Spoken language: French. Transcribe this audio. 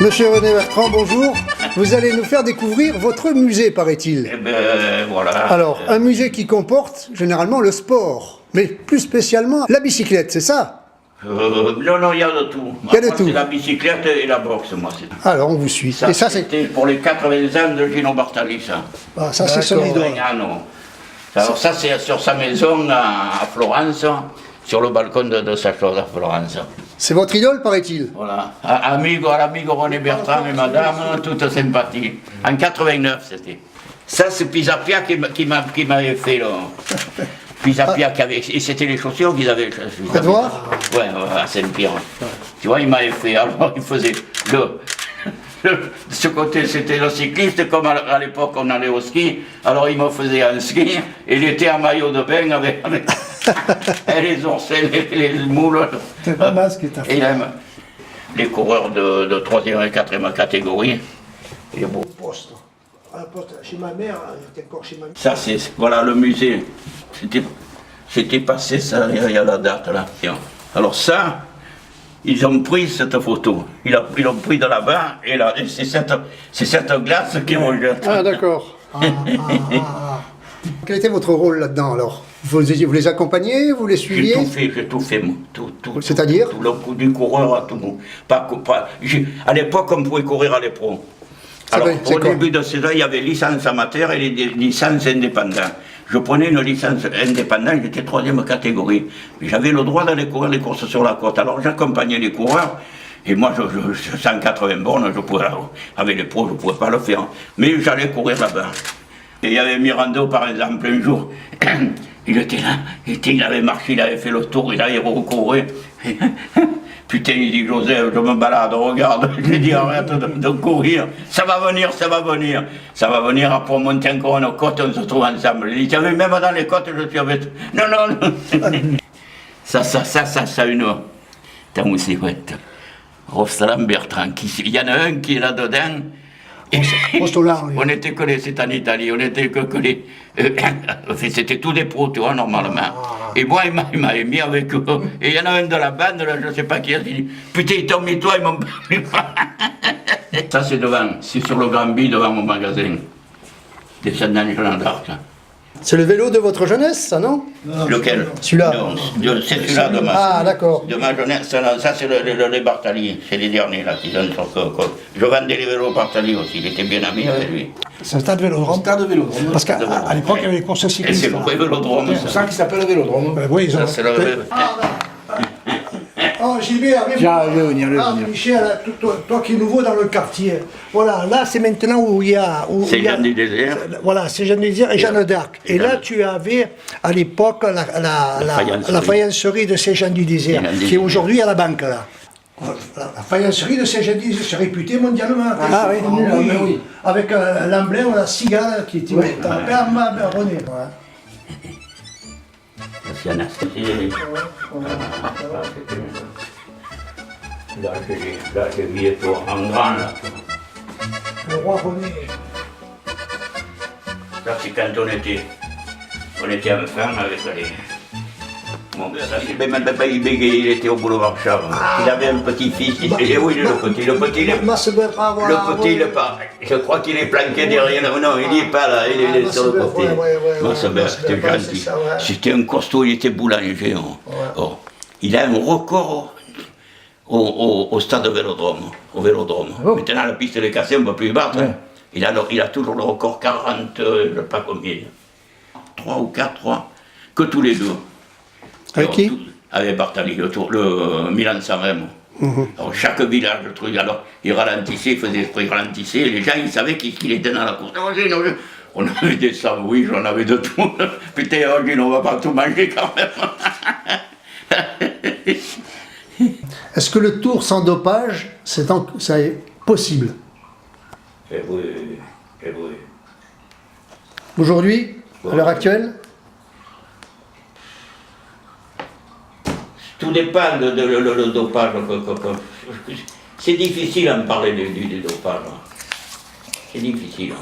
Monsieur René Bertrand, bonjour. Vous allez nous faire découvrir votre musée, paraît-il. Eh ben, voilà. Alors, un musée qui comporte généralement le sport, mais plus spécialement la bicyclette, c'est ça? Non, il y a de tout. Il y a de Moi, tout. c'est la bicyclette et la boxe, moi. Alors, on vous suit. Ça, Et ça, c'est... c'était pour les 80 ans de Gino Bartali, ça. Ah, ça, c'est son idole. Alors ça, c'est sur sa maison à Florence, sur le balcon de sa chose à Florence. C'est votre idole, paraît-il. Voilà. Amigo René Bertrand et madame, toute sympathie. En 89, c'était. Ça, c'est Pisapia qui m'avait fait, là. Pisapia qui avait... Et c'était les chaussures qu'ils avaient. Faites voir. Ouais, à Saint-Pierre. Tu vois, il m'avait fait. Alors, il faisait de ce côté, c'était le cycliste, comme à l'époque on allait au ski, alors il me faisait un ski, et il était en maillot de bain avec et les ourcelles, les moules. C'est pas mal ce que tu as fait. Et les coureurs de 3e et 4e catégorie. Il est beau. Poste. À la poste, chez ma mère, elle était encore chez ma mère. Ça, c'est, voilà, le musée. C'était passé, ça, il y a la date, là. Alors ça, ils ont pris cette photo. Ils l'ont pris de là-bas, et là, c'est cette glace qui rejette. Ah, d'accord. Quel était votre rôle là-dedans, alors? Vous les accompagnez, vous les suiviez? J'ai tout fait, moi. Tout. C'est-à-dire? Tout le coup du coureur à tout. À l'époque, on pouvait courir à l'épreuve. Alors, au début de saison, il y avait licence amateur et les licences indépendantes. Je prenais une licence indépendante, j'étais 3e catégorie. J'avais le droit d'aller courir les courses sur la côte. Alors j'accompagnais les coureurs, et moi, 180 bornes, je pouvais, avec les pros, je ne pouvais pas le faire. Mais j'allais courir là-bas. Et il y avait Mirando, par exemple, un jour, il était là, il avait marché, il avait fait le tour, il avait recouru. Putain, il dit, Joseph, je me balade, regarde. J'ai dit, arrête de courir. Ça va venir, ça va venir. Ça va venir, après on monte encore une côte, on se trouve ensemble. Il dit, tu même dans les côtes, je suis avec... Non. Ça, une... T'as aussi, ouais. Rostand Bertrand, il y en a un qui est là-dedans. On était collés, c'était en Italie, on était collés. C'était tous des pros, tu vois, normalement. Et moi, il m'a mis avec eux. Et il y en a un de la bande, là, je ne sais pas qui a dit, putain, ils t'ont mis toi, ils m'ont pas mis. Ça, c'est devant, c'est sur le Grand B, devant mon magasin. Descendant du Jean d'Arc. C'est le vélo de votre jeunesse, ça, non? Lequel? Celui-là. C'est celui-là de ma... Ah, d'accord. De ma jeunesse, ça c'est les Bartali, c'est les derniers là qui donnent sur Je vendais les vélos Bartali aussi, il était bien ami avec lui. C'est un stade vélodrome. Stade de vélodrome. Parce qu'à l'époque, il y avait les courses Et cyclistes. c'est le vrai vélodrome, C'est ça qui s'appelle le vélodrome. Ben oui, ils ont... Ça, c'est le... Oh, Gilbert, Venir. Michel, toi qui es nouveau dans le quartier, voilà, là c'est maintenant où il y a... C'est Jeanne du Désert. Voilà, c'est Jeanne du Désert et Jeanne d'Arc. Et là, tu avais à l'époque la faïencerie de Saint-Jean du Désert, qui est aujourd'hui à la banque, là. La faïencerie de Saint-Jean du Désert, c'est réputé mondialement. Ah oui, oui. Avec l'emblème, la cigale qui était... T'as René. Là, j'ai mis pour en grand, là. Le roi René. Ça, c'est quand on était enfant avec les... Mon père, il bégayait, il était au boulevard Charles. Il avait un petit-fils, il disait, oui, le petit, je crois qu'il est planqué derrière, non, il n'est pas là, il est sur le côté. C'était gentil. C'était un costaud, il était boulanger. Oh, il a un record au stade Vélodrome, au Vélodrome. Maintenant, la piste est cassée, on ne peut plus battre. Il a toujours le record 40, je ne sais pas combien. 3 ou 4, que tous les deux. Avec qui? Avec Bartali, le Milan-San Remo. Alors, chaque village, le truc, alors, il ralentissait, il faisait il ralentissait, et les gens, ils savaient qu'il était dans la course. On avait des sandwichs, on avait de tout. Putain, on va pas tout manger quand même. Est-ce que le tour sans dopage, c'est possible? Eh oui. Aujourd'hui, à l'heure actuelle? Tout dépend de le dopage. C'est difficile à me parler du dopage. C'est difficile.